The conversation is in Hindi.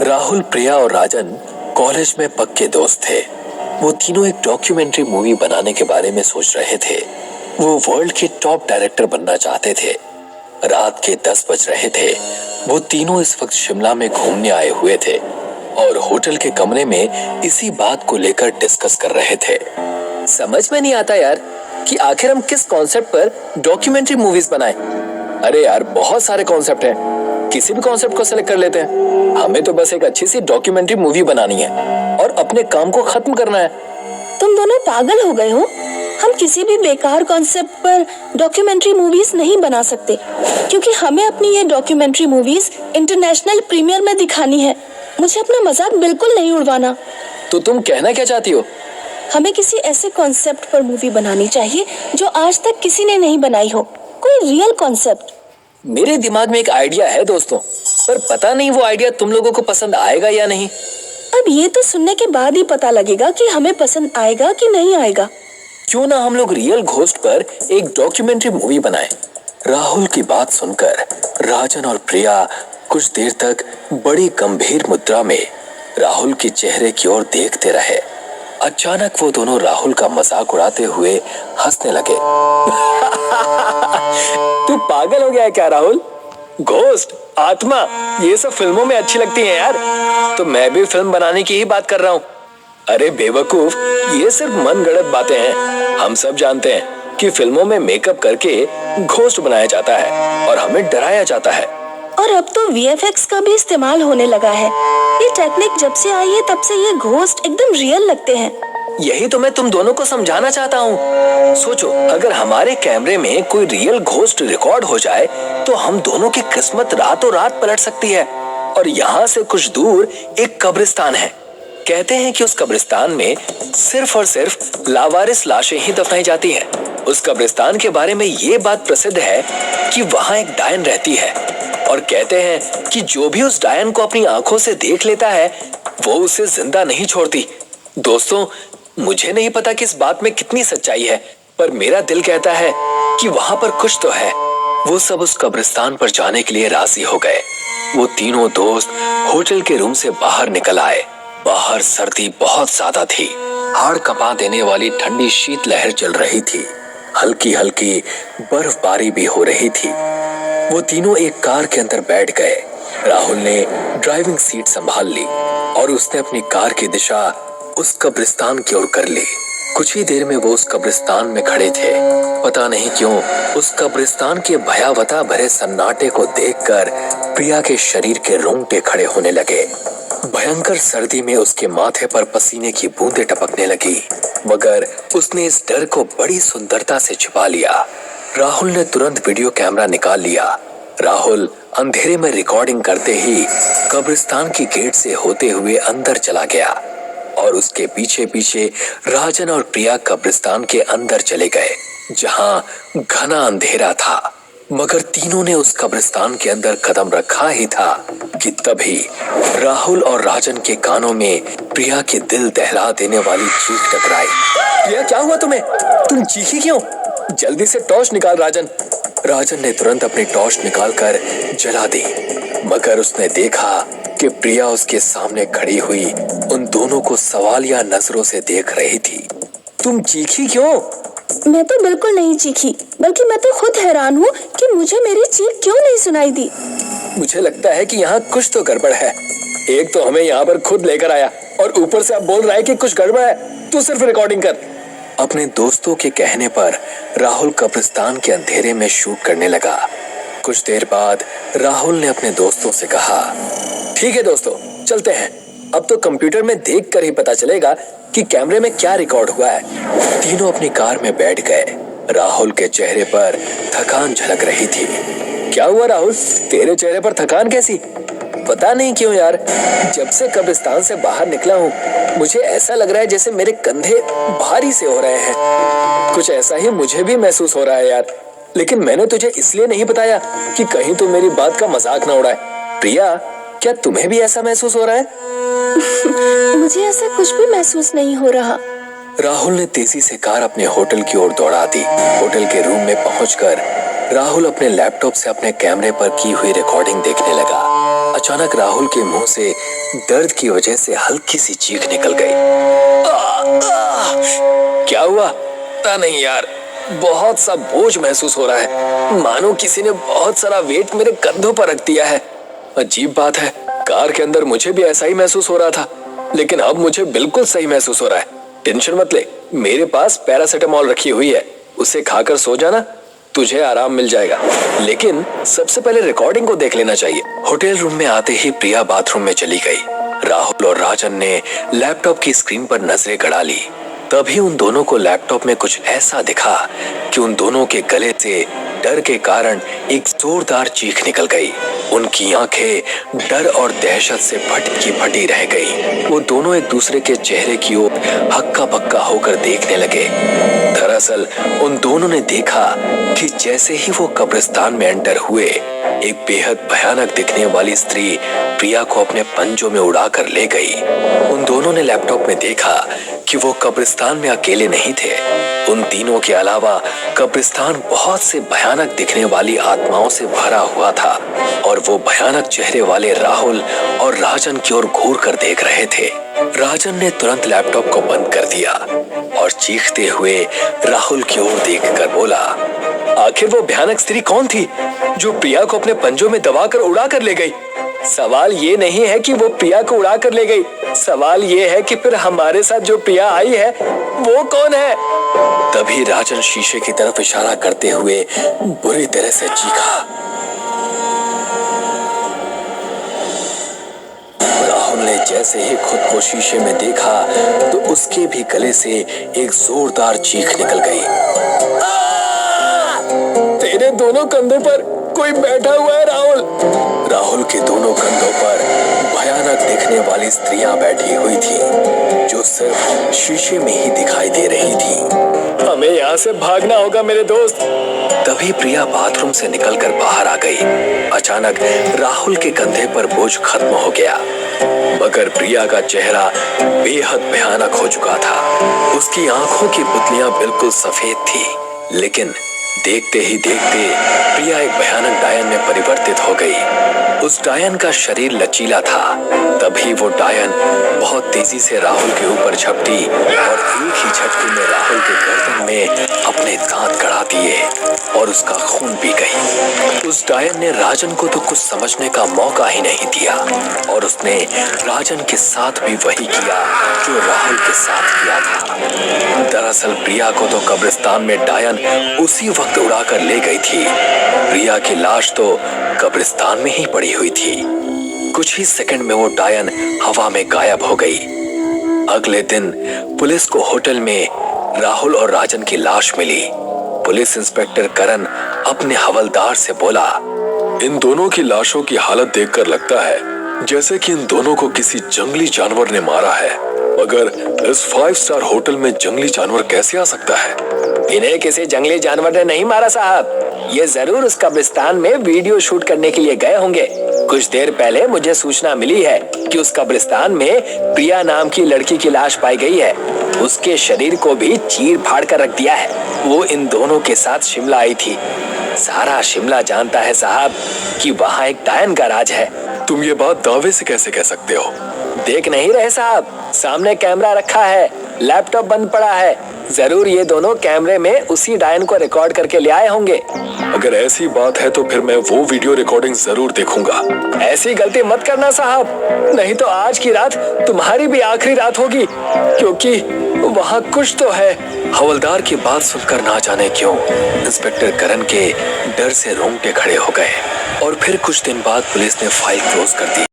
राहुल, प्रिया और राजन कॉलेज में पक्के दोस्त थे। वो तीनों एक डॉक्यूमेंट्री मूवी बनाने के बारे में सोच रहे थे। वो वर्ल्ड के टॉप डायरेक्टर बनना चाहते थे। रात के 10 बज रहे थे। वो तीनों इस वक्त शिमला में घूमने आए हुए थे और होटल के कमरे में इसी बात को लेकर डिस्कस कर रहे थे। समझ में नहीं आता यार कि आखिर हम किस कॉन्सेप्ट पर डॉक्यूमेंट्री मूवीज बनाएं। अरे यार, बहुत सारे कॉन्सेप्ट हैं, किसी भी कॉन्सेप्ट को सेलेक्ट कर लेते हैं। हमें तो बस एक अच्छी सी डॉक्यूमेंट्री मूवी बनानी है और अपने काम को खत्म करना है। तुम दोनों पागल हो गए हो। हम किसी भी बेकार कॉन्सेप्ट पर डॉक्यूमेंट्री मूवीज नहीं बना सकते, क्योंकि हमें अपनी ये डॉक्यूमेंट्री मूवीज इंटरनेशनल प्रीमियर में दिखानी है। मुझे अपना मजाक बिल्कुल नहीं उड़वाना। तो तुम कहना क्या चाहती हो? हमें किसी ऐसे कॉन्सेप्ट पर मूवी बनानी चाहिए जो आज तक किसी ने नहीं बनाई हो, कोई रियल कॉन्सेप्ट। मेरे दिमाग में एक आइडिया है दोस्तों, पर पता नहीं वो आइडिया तुम लोगों को पसंद आएगा या नहीं। अब ये तो सुनने के बाद ही पता लगेगा कि हमें पसंद आएगा कि नहीं आएगा। क्यों ना हम लोग रियल घोस्ट पर एक डॉक्यूमेंट्री मूवी बनाएं। राहुल की बात सुनकर राजन और प्रिया कुछ देर तक बड़ी गंभीर मुद्रा में राहुल के चेहरे की ओर देखते रहे। अचानक वो दोनों राहुल का मजाक उड़ाते हुए हंसने लगे। तू पागल हो गया है क्या राहुल? घोस्ट, आत्मा, ये सब फिल्मों में अच्छी लगती हैं यार। तो मैं भी फिल्म बनाने की ही बात कर रहा हूँ। अरे बेवकूफ, ये सिर्फ मनगढ़ंत बातें हैं। हम सब जानते हैं कि फिल्मों में मेकअप करके घोस्ट बनाया जाता है और हमें डराया जाता है। और अब तो VFX का भी इस्तेमाल होने लगा है। ये टेक्निक जब से आई है तब से ये घोस्ट एकदम रियल लगते हैं। यही तो मैं तुम दोनों को समझाना चाहता हूँ। सोचो, अगर हमारे कैमरे में कोई रियल घोस्ट रिकॉर्ड हो जाए तो हम दोनों की किस्मत रातों रात पलट सकती है। और यहाँ से कुछ दूर एक कब्रिस्तान है। कहते हैं कि उस कब्रिस्तान में सिर्फ और सिर्फ लावारिस लाशें ही दफनाई जाती हैं। उस कब्रिस्तान के बारे में ये बात प्रसिद्ध है कि वहाँ एक डायन रहती है और कहते हैं कि जो भी उस डायन को अपनी आंखों से देख लेता है वो उसे जिंदा नहीं छोड़ती। दोस्तों, मुझे नहीं पता कि इस बात में कितनी सच्चाई है, पर मेरा दिल कहता है कि वहाँ पर कुछ तो है। वो सब उस कब्रिस्तान पर जाने के लिए राजी हो गए। वो तीनों दोस्त होटल के रूम से बाहर निकल आए। बाहर सर्दी बहुत ज्यादा थी। हाड़ कंपा देने वाली ठंडी शीतलहर चल रही थी। हल्की हल्की बर्फबारी भी हो रही थी। वो तीनों एक कार के अंदर बैठ गए। राहुल ने ड्राइविंग सीट संभाल ली और उसने अपनी कार की दिशा उस कब्रिस्तान की ओर कर ली। कुछ ही देर में वो उस कब्रिस्तान में खड़े थे। पता नहीं क्यों उस कब्रिस्तान के भयावता भरे सन्नाटे को देखकर प्रिया के शरीर के रोंगटे खड़े होने लगे। भयंकर सर्दी में उसके माथे पर पसीने की बूंदें टपकने लगी, मगर उसने इस डर को बड़ी सुंदरता से छिपा लिया। राहुल ने तुरंत वीडियो कैमरा निकाल लिया। राहुल अंधेरे में रिकॉर्डिंग करते ही कब्रिस्तान की गेट से होते हुए अंदर चला गया और उसके पीछे पीछे राजन और प्रिया कब्रिस्तान के अंदर चले गए, जहां घना अंधेरा था। मगर तीनों ने उस कब्रिस्तान के अंदर कदम रखा ही था कि तभी राहुल और राजन के कानों में प्रिया के दिल दहला देने वाली चीख टकराई। प्रिया, क्या हुआ तुम्हें? तुम चीखी क्यों? जल्दी से टॉर्च निकाल राजन। राजन ने तुरंत अपनी टॉर्च निकालकर जला दी, मगर उसने देखा कि प्रिया उसके सामने खड़ी हुई उन दोनों को सवालिया नजरों से देख रही थी। तुम चीखी क्यों? मैं तो बिल्कुल नहीं चीखी, बल्कि मैं तो खुद हैरान हूँ कि मुझे मेरी चीख क्यों नहीं सुनाई दी। मुझे लगता है कि यहाँ कुछ तो गड़बड़ है। एक तो हमें यहाँ पर खुद लेकर आया और ऊपर से अब बोल रहा है कि कुछ गड़बड़ है। तू सिर्फ रिकॉर्डिंग कर। अपने दोस्तों के कहने पर राहुल कब्रिस्तान के अंधेरे में शूट करने लगा। कुछ देर बाद राहुल ने अपने दोस्तों से कहा, ठीक है दोस्तों, चलते हैं। अब तो कंप्यूटर में देख कर ही पता चलेगा कि कैमरे में क्या रिकॉर्ड हुआ है। तीनों अपनी कार में बैठ गए। राहुल के चेहरे पर थकान झलक रही थी। क्या हुआ राहुल, तेरे चेहरे पर थकान कैसी? पता नहीं क्यों यार, जब से कब्रिस्तान से बाहर निकला हूँ मुझे ऐसा लग रहा है जैसे मेरे कंधे भारी से हो रहे हैं। कुछ ऐसा ही मुझे भी महसूस हो रहा है यार, लेकिन मैंने तुझे इसलिए नहीं बताया कि कहीं तू मेरी बात का मजाक ना उड़ाए। प्रिया, क्या तुम्हें भी ऐसा महसूस हो रहा है? मुझे ऐसा कुछ भी महसूस नहीं हो रहा। राहुल ने तेजी से कार अपने होटल की ओर दौड़ा दी। होटल के रूम में पहुंचकर राहुल अपने लैपटॉप से अपने कैमरे पर की हुई रिकॉर्डिंग देखने लगा। अचानक राहुल के मुंह से दर्द की वजह से हल्की सी चीख निकल गई। क्या हुआ? पता नहीं यार, बहुत सा बोझ महसूस हो रहा है, मानो किसी ने बहुत सारा वेट मेरे कंधों पर रख दिया है। अजीब बात है, कार के अंदर मुझे भी ऐसा ही महसूस हो रहा था, लेकिन अब मुझे बिल्कुल सही महसूस हो रहा है। टेंशन मत ले, मेरे पास पैरासिटामोल रखी हुई है, उसे खाकर सो जाना, तुझे आराम मिल जाएगा। लेकिन सबसे पहले रिकॉर्डिंग को देख लेना चाहिए। होटल रूम में आते ही प्रिया बाथरूम में चली गई। राहुल और राजन ने लैपटॉप की स्क्रीन पर नजरें गड़ा ली। तभी उन दोनों को लैपटॉप में कुछ ऐसा दिखा कि उन दोनों के गले से डर के कारण एक जोरदार चीख निकल गई। उनकी आंखें डर और दहशत से फटी फटी रह गई। वो दोनों एक दूसरे के चेहरे की ओर हक्का बक्का होकर देखने लगे। दरअसल उन दोनों ने देखा कि जैसे ही वो कब्रिस्तान में एंटर हुए, एक बेहद भयानक दिखने वाली स्त्री प्रिया को अपने पंजों में उड़ाकर ले गई। उन दोनों ने लैपटॉप में देखा कि वो कब्रिस्तान में अकेले नहीं थे। उन तीनों के अलावा कब्रिस्तान बहुत से भयानक दिखने वाली आत्माओं से भरा हुआ था और वो भयानक चेहरे वाले राहुल और राजन की ओर घूर कर देख रहे थे। राजन ने तुरंत लैपटॉप को बंद कर दिया और चीखते हुए राहुल की ओर देखकर बोला, आखिर वो भयानक स्त्री कौन थी जो प्रिया को अपने पंजों में दबाकर उड़ा कर ले गई? सवाल ये नहीं है कि वो प्रिया को उड़ा कर ले गई, सवाल ये है कि फिर हमारे साथ जो प्रिया आई है वो कौन है? तभी राजन शीशे की तरफ इशारा करते हुए बुरी तरह से चीखा। राहुल ने जैसे ही खुद को शीशे में देखा तो उसके भी गले से एक जोरदार चीख निकल गई। तेरे दोनों कंधों पर कोई बैठा हुआ है राहुल। राहुल के दोनों कंधों पर भयानक दिखने वाली स्त्रियां बैठी हुई थी जो सिर्फ शीशे में ही दिखाई दे रही थी। हमें यहाँ से भागना होगा मेरे दोस्त। तभी प्रिया बाथरूम से निकलकर बाहर आ गई। अचानक राहुल के कंधे पर बोझ खत्म हो गया, मगर प्रिया का चेहरा बेहद भयानक हो चुका था। उसकी आंखों की पुतलियां बिल्कुल सफेद थी, लेकिन देखते ही देखते प्रिया एक भयानक डायन में परिवर्तित हो गई। उस डायन का शरीर लचीला था। तभी वो डायन बहुत तेजी से राहुल के ऊपर झपटी और एक ही झटके में राहुल के गर्दन में अपने दांत गड़ा दिए और उसका खून पी गई। उस डायन ने राजन को तो कुछ समझने का मौका ही नहीं दिया और उसने राजन के साथ भी वही किया जो राहुल के साथ किया था। दरअसल प्रिया को तो कब्रिस्तान में डायन उसी वक्त उड़ाकर ले गई थी। प्रिया की लाश तो कब्रिस्तान में ही पड़ी हुई थी। कुछ ही सेकंड में वो डायन हवा में गायब हो गई। अगले दिन पुलिस को होटल में राहुल और राजन की लाश मिली। पुलिस इंस्पेक्टर करण अपने हवलदार से बोला, इन दोनों की लाशों की हालत देखकर लगता है जैसे कि इन दोनों को किसी जंगली जानवर ने मारा है, मगर इस 5 स्टार होटल में जंगली जानवर कैसे आ सकता है? इन्हें किसी जंगली जानवर ने नहीं मारा साहब, ये जरूर उस कब्रिस्तान में वीडियो शूट करने के लिए गए होंगे। कुछ देर पहले मुझे सूचना मिली है कि उस कब्रिस्तान में प्रिया नाम की लड़की की लाश पाई गई है। उसके शरीर को भी चीर फाड़ कर रख दिया है। वो इन दोनों के साथ शिमला आई थी। सारा शिमला जानता है साहब कि वहाँ एक डायन का राज है। तुम ये बात दावे से कैसे कह सकते हो? देख नहीं रहे साहब, सामने कैमरा रखा है, लैपटॉप बंद पड़ा है, जरूर ये दोनों कैमरे में उसी डायन को रिकॉर्ड करके ले आए होंगे। अगर ऐसी बात है तो फिर मैं वो वीडियो रिकॉर्डिंग जरूर देखूंगा। ऐसी गलती मत करना साहब, नहीं तो आज की रात तुम्हारी भी आखिरी रात होगी, क्योंकि वहाँ कुछ तो है। हवलदार की बात सुनकर ना जाने क्यों इंस्पेक्टर करण के डर से रोंगटे खड़े हो गए और फिर कुछ दिन बाद पुलिस ने फाइल क्लोज कर दी।